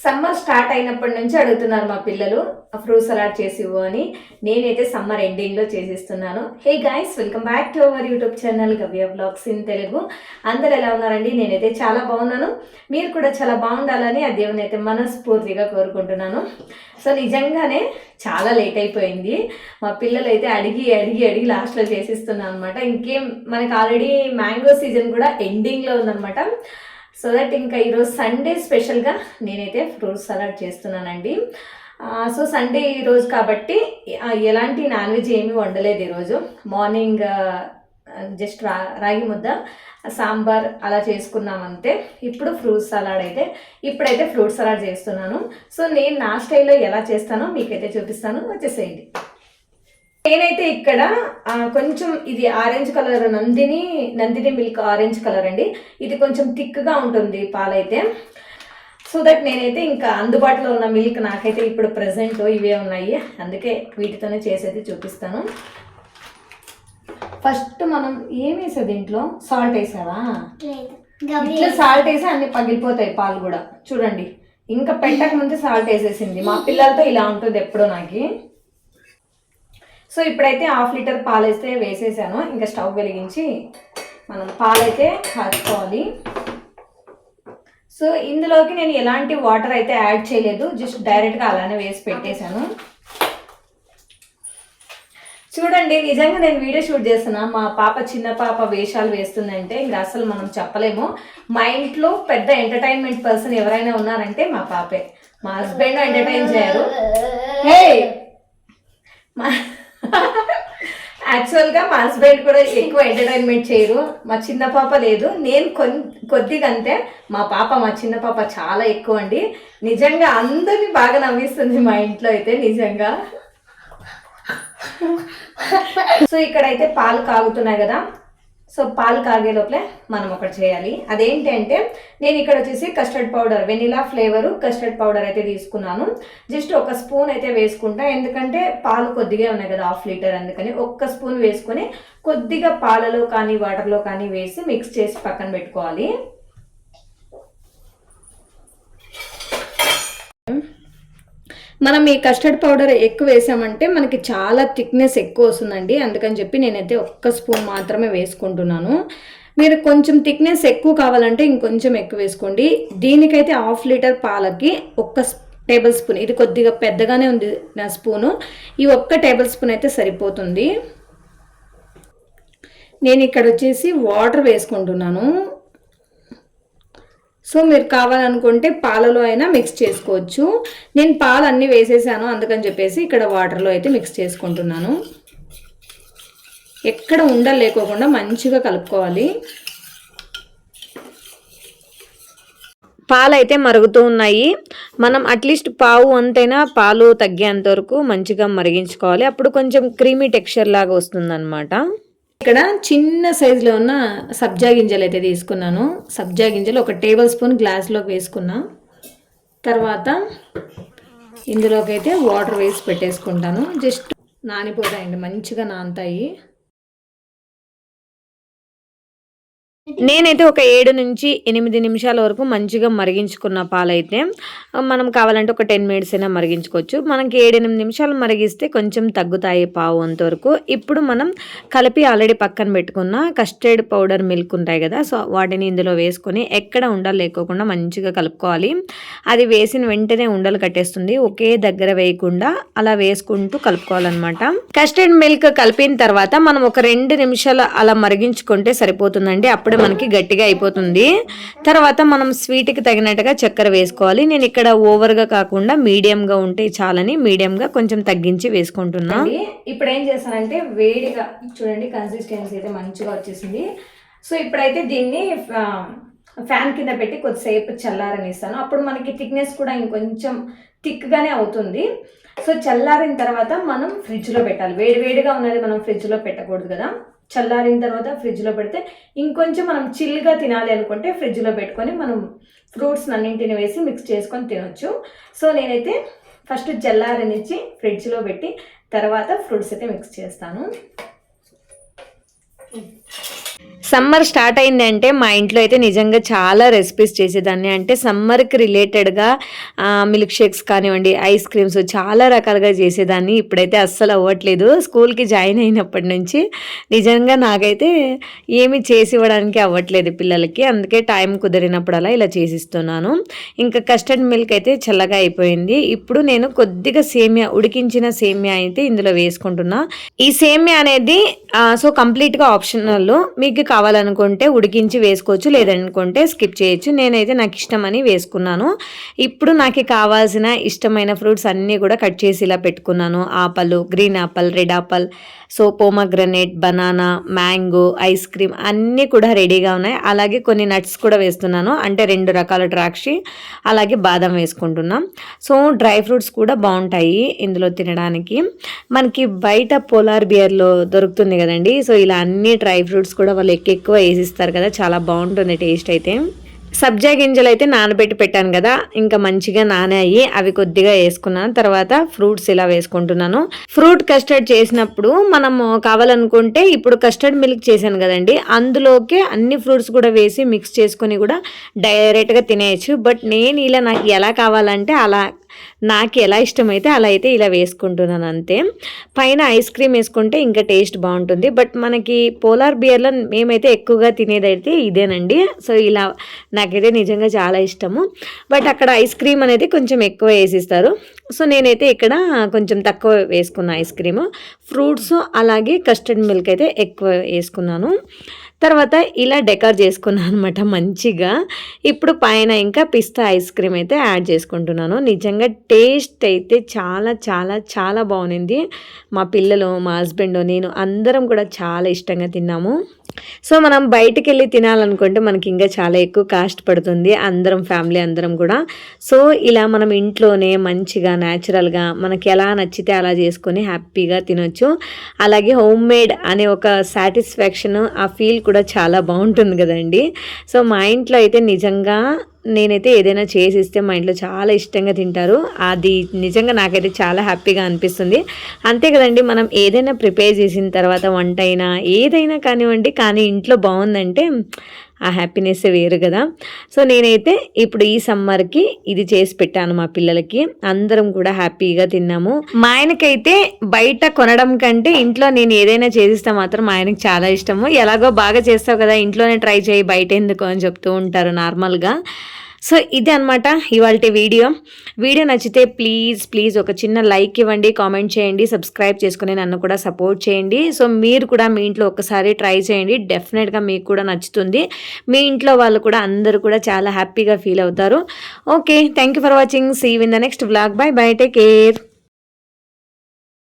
Summer start అయినప్పటి నుంచి అడుగుతున్నారు మా పిల్లలు ఫ్రూట్ సలాడ్ చేసి ఇవ్వు అని. నేనైతే సమ్మర్ ఎండింగ్లో చేసిస్తున్నాను. Hey guys, welcome back to our YouTube channel Gavya blogs in Telugu. అందరు ఎలా ఉన్నారండి? నేనైతే చాలా బాగున్నాను. మీరు కూడా చాలా బాగుండాలని ఆ దేవుని అయితే మనస్ఫూర్తిగా కోరుకుంటున్నాను. సో నిజంగానే చాలా లేట్ అయిపోయింది. మా పిల్లలు అయితే అడిగి అడిగి అడిగి లాస్ట్లో చేసిస్తున్నాను అనమాట. ఇంకేం మనకి ఆల్రెడీ మ్యాంగో సీజన్ కూడా ఎండింగ్లో ఉందన్నమాట. సో దట్ ఇంకా ఈరోజు సండే స్పెషల్గా నేనైతే ఫ్రూట్ సలాడ్ చేస్తున్నానండి. సో సండే ఈరోజు కాబట్టి ఎలాంటి నాన్ వెజ్ ఏమీ వండలేదు ఈరోజు. మార్నింగ్ జస్ట్ రాగి ముద్ద, సాంబార్ అలా చేసుకున్నాం అంతే. ఇప్పుడు ఇప్పుడైతే ఫ్రూట్ సలాడ్ చేస్తున్నాను. సో నేను నా స్టైల్లో ఎలా చేస్తానో మీకైతే చూపిస్తాను, వచ్చేసేయండి. నేనైతే ఇక్కడ కొంచెం ఇది orange colour Nandini milk orange colour అండి. ఇది కొంచెం థిక్గా ఉంటుంది పాలైతే. సో దట్ నేనైతే ఇంకా అందుబాటులో ఉన్న మిల్క్ నాకైతే ఇప్పుడు ప్రజెంట్ ఇవే ఉన్నాయి, అందుకే వీటితోనే చేసేది చూపిస్తాను. ఫస్ట్ మనం ఏం వేసేది ఇంట్లో? సాల్ట్ వేసావా? ఇట్లా సాల్ట్ వేసి అన్ని పగిలిపోతాయి పాలు కూడా. చూడండి, ఇంకా పెట్టక ముందే సాల్ట్ వేసేసింది. మా పిల్లలతో ఇలా ఉంటుంది ఎప్పుడో నాకు. సో ఇప్పుడైతే 1/2 లీటర్ పాలు అయితే వేసేసాను. ఇంకా స్టవ్ వెలిగించి మనం పాలైతే కాచుకోవాలి. సో ఇందులోకి నేను ఎలాంటి వాటర్ అయితే యాడ్ చేయలేదు, జస్ట్ డైరెక్ట్గా అలానే వేసి పెట్టేశాను. చూడండి, నిజంగా నేను వీడియో షూట్ చేస్తున్నా. మా పాప చిన్న పాప వేషాలు వేస్తుందంటే ఇంకా అసలు మనం చెప్పలేము. మా ఇంట్లో పెద్ద ఎంటర్టైన్మెంట్ పర్సన్ ఎవరైనా ఉన్నారంటే మా పాపే. మా హస్బెండ్ ఎంటర్టైన్ చేయరు. యాక్చువల్గా మా హస్బెండ్ కూడా ఎక్కువ ఎంటర్టైన్మెంట్ చేయరు. మా చిన్న పాప లేదు, నేను కొద్దిగా అంతే. మా చిన్న పాప చాలా ఎక్కువ అండి. నిజంగా అందరినీ బాగా నవ్విస్తుంది మా ఇంట్లో అయితే నిజంగా. సో ఇక్కడైతే పాలు కాగుతున్నాయి కదా. సో పాలు కాగే లోపలే మనం ఒకటి చేయాలి. అదేంటి అంటే నేను ఇక్కడ వచ్చేసి custard powder, vanilla flavour custard powder అయితే తీసుకున్నాను. జస్ట్ 1 స్పూన్ అయితే వేసుకుంటా, ఎందుకంటే పాలు కొద్దిగా ఉన్నాయి కదా, 1/2 లీటర్, అందుకని 1 స్పూన్ వేసుకొని కొద్దిగా పాలలో కానీ వాటర్లో కానీ వేసి మిక్స్ చేసి పక్కన పెట్టుకోవాలి. మనం ఈ కస్టర్డ్ పౌడర్ ఎక్కువ వేసామంటే మనకి చాలా థిక్నెస్ ఎక్కువ వస్తుందండి. అందుకని చెప్పి నేనైతే 1 స్పూన్ మాత్రమే వేసుకుంటున్నాను. మీరు కొంచెం థిక్నెస్ ఎక్కువ కావాలంటే ఇంకొంచెం ఎక్కువ వేసుకోండి. దీనికైతే 1/2 లీటర్ పాలకి 1 టేబుల్ స్పూన్, ఇది కొద్దిగా పెద్దగానే ఉంది నా స్పూను, ఈ 1 టేబుల్ స్పూన్ అయితే సరిపోతుంది. నేను ఇక్కడ వచ్చేసి వాటర్ వేసుకుంటున్నాను. సో మీరు కావాలనుకుంటే పాలలో అయినా మిక్స్ చేసుకోవచ్చు. నేను పాలు అన్నీ వేసేసాను, అందుకని చెప్పేసి ఇక్కడ వాటర్లో అయితే మిక్స్ చేసుకుంటున్నాను. ఎక్కడ ఉండలు లేకోకుండా మంచిగా కలుపుకోవాలి. పాలు అయితే మరుగుతూ ఉన్నాయి. మనం అట్లీస్ట్ పావు అంతైనా పాలు తగ్గేంత వరకు మంచిగా మరిగించుకోవాలి. అప్పుడు కొంచెం క్రీమీ టెక్స్చర్ లాగా వస్తుందన్నమాట. ఇక్కడ చిన్న సైజులో ఉన్న సబ్జా గింజలు అయితే తీసుకున్నాను. సబ్జా గింజలు 1 టేబుల్ స్పూన్ గ్లాస్లోకి వేసుకున్నా. తర్వాత ఇందులోకి అయితే వాటర్ వేసి పెట్టేసుకుంటాను. జస్ట్ నానిపోతాయండి, మంచిగా నానతాయి. నేనైతే ఒక 7 నుంచి 8 నిమిషాల వరకు మంచిగా మరిగించుకున్న పాలైతే మనం కావాలంటే ఒక 10 మినిట్స్ అయినా మరిగించుకోవచ్చు. మనకి 7-8 నిమిషాలు మరిగిస్తే కొంచెం తగ్గుతాయి పావు అంతవరకు. ఇప్పుడు మనం కలిపి ఆల్రెడీ పక్కన పెట్టుకున్న కస్టర్డ్ పౌడర్ మిల్క్ ఉంటాయి కదా, సో వాటిని ఇందులో వేసుకొని ఎక్కడ ఉండలు లేకోకుండా మంచిగా కలుపుకోవాలి. అది వేసిన వెంటనే ఉండలు కట్టేస్తుంది, ఒకే దగ్గర వేయకుండా అలా వేసుకుంటూ కలుపుకోవాలన్నమాట. కస్టర్డ్ మిల్క్ కలిపిన తర్వాత మనం ఒక 2 నిమిషాలు అలా మరిగించుకుంటే సరిపోతుందండి. అప్పుడే మనకి గట్టిగా అయిపోతుంది. తర్వాత మనం స్వీట్కి తగినట్టుగా చక్కెర వేసుకోవాలి. నేను ఇక్కడ ఓవర్గా కాకుండా మీడియంగా ఉంటే చాలని మీడియంగా కొంచెం తగ్గించి వేసుకుంటున్నా. ఇప్పుడు ఏం చేస్తానంటే వేడిగా చూడండి, కన్సిస్టెన్సీ అయితే మంచిగా వచ్చేసింది. సో ఇప్పుడైతే దీన్ని ఫ్యాన్ కింద పెట్టి కొద్దిసేపు చల్లారనిస్తాను. అప్పుడు మనకి థిక్నెస్ కూడా ఇంకొంచెం థిక్గానే అవుతుంది. సో చల్లారిన తర్వాత మనం ఫ్రిడ్జ్లో పెట్టాలి. వేడివేడిగా ఉన్నది మనం ఫ్రిడ్జ్లో పెట్టకూడదు కదా. చల్లారిన తర్వాత ఫ్రిడ్జ్లో పెడితే ఇంకొంచెం మనం చిల్గా తినాలి అనుకుంటే ఫ్రిడ్జ్లో పెట్టుకొని మనం ఫ్రూట్స్ అన్నింటిని వేసి మిక్స్ చేసుకొని తినొచ్చు. సో నేనైతే ఫస్ట్ చల్లారనిచ్చి ఫ్రిడ్జ్లో పెట్టి తర్వాత ఫ్రూట్స్ అయితే మిక్స్ చేస్తాను. సమ్మర్ స్టార్ట్ అయిందంటే మా ఇంట్లో అయితే నిజంగా చాలా రెసిపీస్ చేసేదాన్ని. అంటే సమ్మర్కి రిలేటెడ్గా మిల్క్ షేక్స్ కానివ్వండి, ఐస్ క్రీమ్స్ చాలా రకాలుగా చేసేదాన్ని. ఇప్పుడైతే అస్సలు అవ్వట్లేదు. స్కూల్కి జాయిన్ అయినప్పటి నుంచి నిజంగా నాకైతే ఏమి చేసి ఇవ్వడానికి అవ్వట్లేదు పిల్లలకి. అందుకే టైం కుదిరినప్పుడల్లా ఇలా చేసిస్తున్నాను. ఇంకా కస్టర్డ్ మిల్క్ అయితే చల్లగా అయిపోయింది. ఇప్పుడు నేను కొద్దిగా సేమియా, ఉడికించిన సేమియా అయితే ఇందులో వేసుకుంటున్నా. ఈ సేమియా అనేది సో కంప్లీట్గా ఆప్షనల్. మీకు కావాలనుకుంటే ఉడికించి వేసుకోవచ్చు, లేదనుకుంటే స్కిప్ చేయొచ్చు. నేనైతే నాకు ఇష్టమని వేసుకున్నాను. ఇప్పుడు నాకు కావాల్సిన ఇష్టమైన ఫ్రూట్స్ అన్నీ కూడా కట్ చేసి ఇలా పెట్టుకున్నాను. Apple, green apple, red apple, so pomegranate, banana, mango, ice cream అన్నీ కూడా రెడీగా ఉన్నాయి. అలాగే కొన్ని నట్స్ కూడా వేస్తున్నాను. అంటే 2 రకాల ద్రాక్షి, అలాగే బాదం వేసుకుంటున్నాం. సో డ్రై ఫ్రూట్స్ కూడా బాగుంటాయి ఇందులో తినడానికి. మనకి బయట పోలార్ బియర్లో దొరుకుతుంది కదండి. సో ఇలా అన్ని డ్రై ఫ్రూట్స్ కూడా వాళ్ళు ఎక్కువ వేసిస్తారు కదా, చాలా బాగుంటుంది టేస్ట్ అయితే. సబ్జా గింజలు అయితే నానబెట్టి పెట్టాను కదా, ఇంకా మంచిగా నానాయి. అవి కొద్దిగా వేసుకున్నాను. తర్వాత ఫ్రూట్స్ ఇలా వేసుకుంటున్నాను. ఫ్రూట్ కస్టర్డ్ చేసినప్పుడు మనము కావాలనుకుంటే, ఇప్పుడు కస్టర్డ్ మిల్క్ చేశాను కదండి, అందులోకి అన్ని ఫ్రూట్స్ కూడా వేసి మిక్స్ చేసుకొని కూడా డైరెక్ట్గా తినేయచ్చు. బట్ నేను ఇలా నాకు ఎలా కావాలంటే అలా, నాకు ఎలా ఇష్టమైతే అలా అయితే ఇలా వేసుకుంటున్నాను అంతే. పైన ఐస్ క్రీమ్ వేసుకుంటే ఇంకా టేస్ట్ బాగుంటుంది. బట్ మనకి పోలార్ బియర్లో మేమైతే ఎక్కువగా తినేదైతే ఇదేనండి. సో ఇలా నాకైతే నిజంగా చాలా ఇష్టము. బట్ అక్కడ ఐస్ క్రీమ్ అనేది కొంచెం ఎక్కువ వేసిస్తారు. సో నేనైతే ఇక్కడ కొంచెం తక్కువ వేసుకున్న ఐస్ క్రీము, ఫ్రూట్స్ అలాగే కస్టర్డ్ మిల్క్ అయితే ఎక్కువ వేసుకున్నాను. తర్వాత ఇలా డెకర్ చేసుకున్నాను అనమాట మంచిగా. ఇప్పుడు పైన ఇంకా పిస్తా ఐస్ క్రీమ్ అయితే యాడ్ చేసుకుంటున్నాను. నిజంగా టేస్ట్ అయితే చాలా చాలా చాలా బాగుంది. మా పిల్లలు, మా హస్బెండ్, నేను అందరం కూడా చాలా ఇష్టంగా తిన్నాము. సో మనం బయటికి వెళ్ళి తినాలనుకుంటే మనకి ఇంకా చాలా ఎక్కువ కాస్ట్ పడుతుంది, అందరం ఫ్యామిలీ అందరం కూడా. సో ఇలా మనం ఇంట్లోనే మంచిగా న్యాచురల్గా మనకి ఎలా నచ్చితే అలా చేసుకొని హ్యాపీగా తినొచ్చు. అలాగే హోమ్ మేడ్ అనే ఒక సాటిస్ఫాక్షన్, ఆ ఫీల్ కూడా చాలా బాగుంటుంది కదండి. సో మా ఇంట్లో అయితే నిజంగా నేనైతే ఏదైనా చేసిస్తే మా ఇంట్లో చాలా ఇష్టంగా తింటారు. అది నిజంగా నాకైతే చాలా హ్యాపీగా అనిపిస్తుంది. అంతే కదండి, మనం ఏదైనా ప్రిపేర్ చేసిన తర్వాత వంట అయినా ఏదైనా కానివ్వండి, కానీ ఇంట్లో బాగుందంటే ఆ హ్యాపీనెస్ వేరు కదా. సో నేనైతే ఇప్పుడు ఈ సమ్మర్కి ఇది చేసి పెట్టాను మా పిల్లలకి. అందరం కూడా హ్యాపీగా తిన్నాము. మా ఆయనకైతే బయట కొనడం కంటే ఇంట్లో నేను ఏదైనా చేసిస్తే మాత్రం మా ఆయనకి చాలా ఇష్టము. ఎలాగో బాగా చేస్తావు కదా, ఇంట్లోనే ట్రై చేయి, బయట ఎందుకు అని చెప్తూ ఉంటారు నార్మల్గా. సో ఇదే అనమాట ఇవాల్టి వీడియో నచ్చితే ప్లీజ్ ఒక చిన్న లైక్ ఇవ్వండి, కామెంట్ చేయండి, సబ్స్క్రైబ్ చేసుకుని నన్ను కూడా సపోర్ట్ చేయండి. సో మీరు కూడా మీ ఇంట్లో ఒకసారి ట్రై చేయండి, డెఫినెట్గా మీకు కూడా నచ్చుతుంది. మీ ఇంట్లో వాళ్ళు కూడా అందరూ కూడా చాలా హ్యాపీగా ఫీల్ అవుతారు. Okay, thank you for watching. See you in the next vlog. Bye bye, take care.